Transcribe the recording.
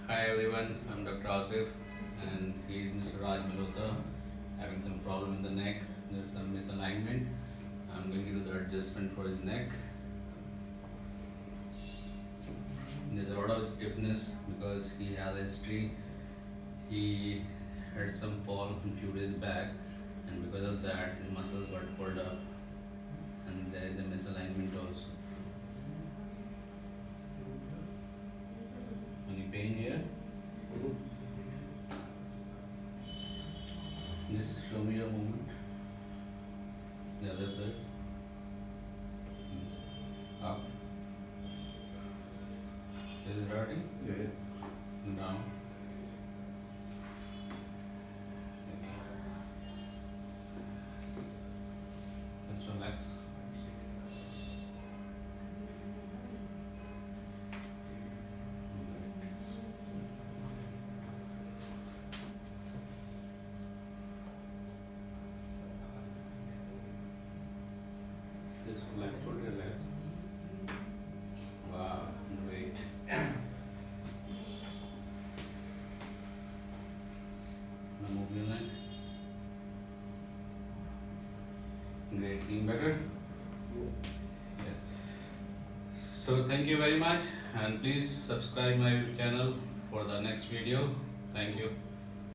Hi everyone, I'm Dr. Asif and he is Mr. Raj Malhotra having some problem in the neck. There's some misalignment. I'm going to do the adjustment for his neck. There's a lot of stiffness because he has a history. He had some fall a few days back and because of that his muscles got pulled up and there is a misalignment also. Any pain here? Just show me your movement. The other side. Up. Is it hurting? Yeah. Down. Just relax. Just relax, totally relax. Wow, great. Now move your neck. Great, feeling better? Yeah. So thank you very much and please subscribe my channel for the next video. Thank you.